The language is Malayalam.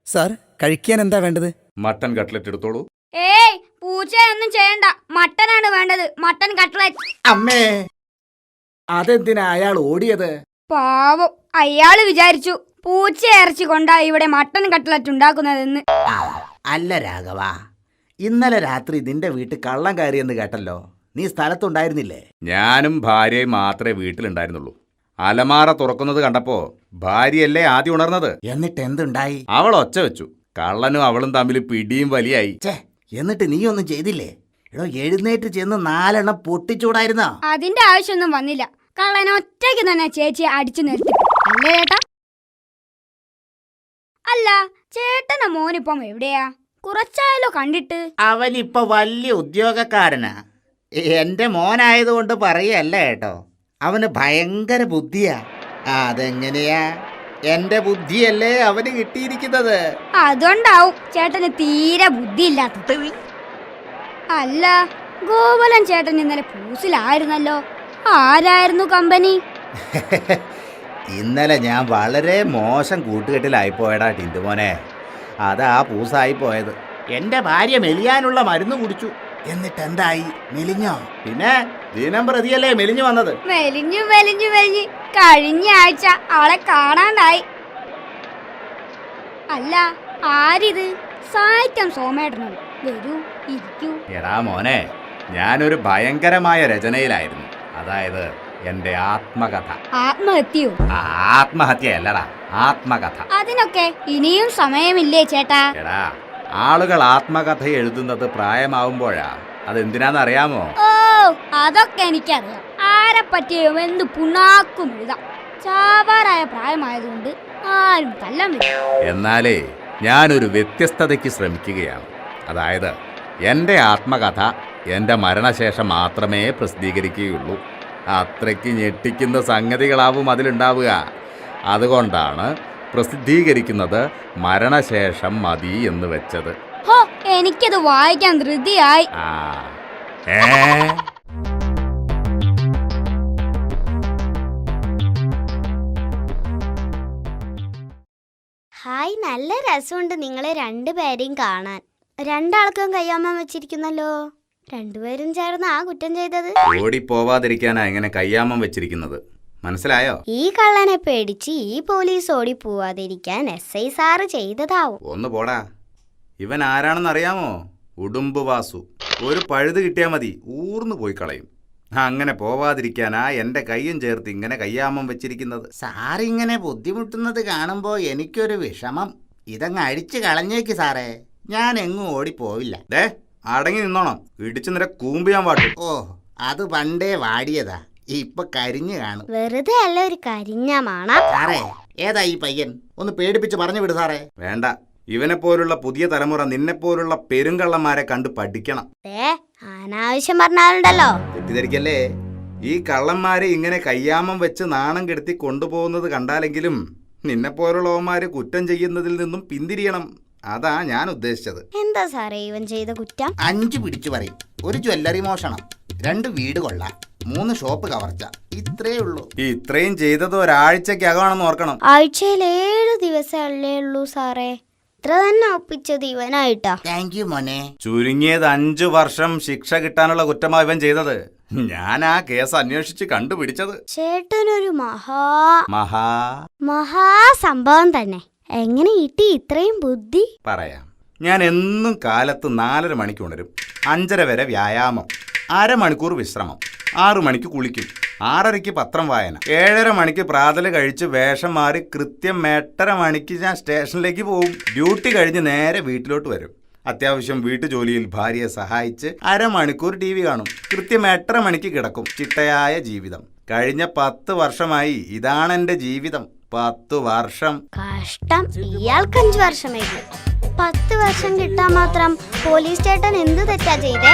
സാർ, കഴിക്കാൻ എന്താ വേണ്ടത്? മട്ടൻ കട്ട്ലറ്റ് എടുത്തോളൂ. ഏയ്, പൂച്ചയൊന്നും ചെയ്യണ്ട. മട്ടനാണ് വേണ്ടത്. Mutton cutlet. അമ്മേ, അതെന്തിനാ അയാൾ ഓടിയത്? പാവം, അയാള് വിചാരിച്ചു പൂച്ച ഇറച്ചി കൊണ്ടാ ഇവിടെ മട്ടൻ കട്ട്ലറ്റ് ഉണ്ടാക്കുന്നതെന്ന്. അല്ല രാഘവ, ഇന്നലെ രാത്രി നിന്റെ വീട്ടിൽ കള്ളം കയറിയെന്ന് കേട്ടല്ലോ. നീ സ്ഥലത്തുണ്ടായിരുന്നില്ലേ? ഞാനും ഭാര്യയും മാത്രമേ വീട്ടിലുണ്ടായിരുന്നുള്ളൂ. അലമാറ തുറക്കുന്നത് കണ്ടപ്പോ ഭാര്യയല്ലേ ആദ്യം ഉണർന്നത്. എന്നിട്ട് എന്തുണ്ടായി? അവൾ ഒച്ച വെച്ചു. കള്ളനും അവളും തമ്മിൽ പിടിയും വലിയായി. എന്നിട്ട് നീ ഒന്നും ചെയ്തില്ലേ? എടോ, എഴുന്നേറ്റ് ചെന്ന് 4 പൊട്ടിച്ചൂടായിരുന്നോ? അതിന്റെ ആവശ്യമൊന്നും വന്നില്ല. കള്ളൻ ഒറ്റയ്ക്ക് തന്നെ ചേച്ചിയെ അടിച്ചു നിർത്തി. അല്ലേ ചേട്ടാ? അല്ല, ചേട്ടന്റെ മോനിപ്പം എവിടെയാ? കുറച്ചായാലോ കണ്ടിട്ട്. അവനിപ്പോ വലിയ ഉദ്യോഗക്കാരനാ. എന്റെ മോനായതുകൊണ്ട് പറയല്ല കേട്ടോ. അവന് ഭയങ്കര ബുദ്ധിയാ. അതെങ്ങനെയാ? എന്റെ ബുദ്ധിയല്ലേ അവന് കിട്ടിയിരിക്കുന്നത്. അതുകൊണ്ടാവും ചേട്ടന് തീരെ ബുദ്ധിയില്ലാത്തത്. അല്ല, ഗോപാലൻ ചേട്ടൻ ഇന്നലെ പൂസിലായിരുന്നല്ലോ. ആരായിരുന്നു കമ്പനി? ഇന്നലെ ഞാൻ വളരെ മോശം കൂട്ടുകെട്ടിലായിപ്പോയടാ ടിന്റുമോനെ. അതാ പൂസായി പോയത്. എന്റെ ഭാര്യ മെലിയാനുള്ള മരുന്ന് കുടിച്ചു. എന്നിട്ട് എന്തായി? മെലിഞ്ഞോ? പിന്നെ ദിനം പ്രതിയല്ലേ മെലിഞ്ഞു വന്നത്. മെലിഞ്ഞു മെലിഞ്ഞു മെലിഞ്ഞ് കഴിഞ്ഞ ആഴ്ച അവളെ കാണാണ്ടായി. അല്ല, ആരിത്? സാഹിത്യം സോമേട്ടനോ? വരൂ, ഇരിക്കൂ. എടാ മോനെ, ഞാനൊരു ഭയങ്കരമായ രചനയിലായിരുന്നു. അതായത് എന്റെ ആത്മകഥ. ആത്മഹത്യയോ? ആത്മഹത്യ അല്ലടാ, ആത്മകഥ. അതിനൊക്കെ ഇനിയും സമയമില്ലേ ചേട്ടാ? എടാ, ആളുകൾ ആത്മകഥ എഴുതുന്നത് പ്രായമാവുമ്പോഴാ. അതെന്തിനാന്നറിയാമോ? ഓ, അതൊക്കെ എനിക്കറിയാം. ആരെ പറ്റിയും എന്ത് പുണ്ണാക്കും എഴുതാം. ചാവാറായ പ്രായമായതുകൊണ്ട് ആരും തല്ലാൻ വരും. എന്നാലേ ഞാനൊരു വ്യത്യസ്തതയ്ക്ക് ശ്രമിക്കുകയാണ്. അതായത് എൻ്റെ ആത്മകഥ എൻ്റെ മരണശേഷം മാത്രമേ പ്രസിദ്ധീകരിക്കുകയുള്ളൂ. അത്രയ്ക്ക് ഞെട്ടിക്കുന്ന സംഗതികളാവും അതിലുണ്ടാവുക. അതുകൊണ്ടാണ് പ്രസിദ്ധീകരിക്കുന്നത് മരണശേഷം മതി എന്ന് വെച്ചത്. ഹോ, എനിക്കത് വായിക്കാൻ ധൃതിയായി. ഹായ്, നല്ല രസമുണ്ട് നിങ്ങളെ രണ്ടുപേരെയും കാണാൻ. രണ്ടാൾക്കും കയ്യാമ്മ വെച്ചിരിക്കുന്നല്ലോ. രണ്ടുപേരും ചേർന്ന് ആ കുറ്റം ചെയ്തത്. ഓടിപ്പോവാതിരിക്കാനാ ഇങ്ങനെ കയ്യാമം വെച്ചിരിക്കുന്നത്, മനസ്സിലായോ? ഈ കള്ളനെ പേടിച്ച് ഈ പോലീസ് ഓടി പോവാതിരിക്കാൻ SI സാറ് ചെയ്തതാവും. ഒന്ന് പോടാ. ഇവൻ ആരാണെന്ന് അറിയാമോ? ഉടുമ്പ് വാസു. ഒരു പഴുത് കിട്ടിയാൽ മതി, ഊർന്നു പോയി കളയും. അങ്ങനെ പോവാതിരിക്കാനാ എൻ്റെ കയ്യും ചേർത്ത് ഇങ്ങനെ കയ്യാമം വെച്ചിരിക്കുന്നത്. സാറിങ്ങനെ ബുദ്ധിമുട്ടുന്നത് കാണുമ്പോ എനിക്കൊരു വിഷമം. ഇതങ്ങ് അഴിച്ചു കളഞ്ഞേക്ക് സാറേ. ഞാൻ എങ്ങും ഓടിപ്പോവില്ല. ദേ, അടങ്ങി നിന്നോണം. ഇടിച്ചു നിര കൂമ്പ് ഞാൻ വാട്ടും. ഓ, അത് പണ്ടേ വാടിയതാ. ഇപ്പൊ കരിഞ്ഞു കാണും. വെറുതെ അല്ല ഒരു കരിഞ്ഞ മണ. സാറേ, ഏതാ ഈ പയ്യൻ? ഒന്ന് പേടിപ്പിച്ച് പറഞ്ഞു വിട് സാറേ. വേണ്ട, ഇവനെ പോലുള്ള പുതിയ തലമുറ നിന്നെപ്പോലുള്ള പെരുങ്കള്ളന്മാരെ കണ്ട് പഠിക്കണം. അനാവശ്യം പറഞ്ഞാലുണ്ടല്ലോ. തെറ്റിദ്ധരിക്കല്ലേ? ഈ കള്ളന്മാരെ ഇങ്ങനെ കയ്യാമം വെച്ച് നാണം കെടുത്തി കൊണ്ടുപോകുന്നത് കണ്ടാലെങ്കിലും നിന്നെപ്പോലുള്ളവന്മാര് കുറ്റം ചെയ്യുന്നതിൽ നിന്നും പിന്തിരിയണം. അതാ ഞാൻ ഉദ്ദേശിച്ചത്. എന്താ സാറേ ഇവൻ ചെയ്ത കുറ്റം? 5 പിടിച്ചു പറയും. ഒരു ജ്വല്ലറി മോഷണം, 2 വീട് കൊള്ള, 3 ഷോപ്പ് കവർച്ച. ഇത്രേ ഉള്ളൂ. ഇത്രയും ചെയ്തത് ഒരാഴ്ചക്കകമാണെന്ന് ഓർക്കണം. ആഴ്ചയിൽ 7 ദിവസമല്ലേ ഉള്ളൂ സാറേ. ഇത്ര തന്നെ ഒപ്പിച്ചത് ഇവനായിട്ടാ. താങ്ക് യു മോനെ. ചുരുങ്ങിയത് 5 വർഷം ശിക്ഷ കിട്ടാനുള്ള കുറ്റമാ ഇവൻ ചെയ്തത്. ഞാൻ ആ കേസ് അന്വേഷിച്ച് കണ്ടുപിടിച്ചത്. ചേട്ടനൊരു മഹാസംഭവം തന്നെ. എങ്ങനെ കിട്ടി ഇത്രയും ബുദ്ധി? പറയാം. ഞാൻ എന്നും കാലത്ത് 4:30 മണിക്ക് ഉണരും. 5:30 വരെ വ്യായാമം, 1/2 മണിക്കൂർ വിശ്രമം, 6 മണിക്ക് കുളിക്കും, 6:30 പത്രം വായന, 7:30 മണിക്ക് പ്രാതൽ കഴിച്ച് വേഷം മാറി കൃത്യം 8:30 മണിക്ക് ഞാൻ സ്റ്റേഷനിലേക്ക് പോകും. ഡ്യൂട്ടി കഴിഞ്ഞ് നേരെ വീട്ടിലോട്ട് വരും. അത്യാവശ്യം വീട്ടുജോലിയിൽ ഭാര്യയെ സഹായിച്ച് 1/2 മണിക്കൂർ TV കാണും. കൃത്യം 8:30 മണിക്ക് കിടക്കും. ചിട്ടയായ ജീവിതം. കഴിഞ്ഞ 10 വർഷമായി ഇതാണ് എൻ്റെ ജീവിതം. 10 വർഷം. കഷ്ടം. ഇയാൾക്ക് 5 വർഷമേ. 10 വർഷം കിട്ടാൻ മാത്രം പോലീസ് ചേട്ടൻ എന്ത് തെറ്റാ ചെയ്തേ?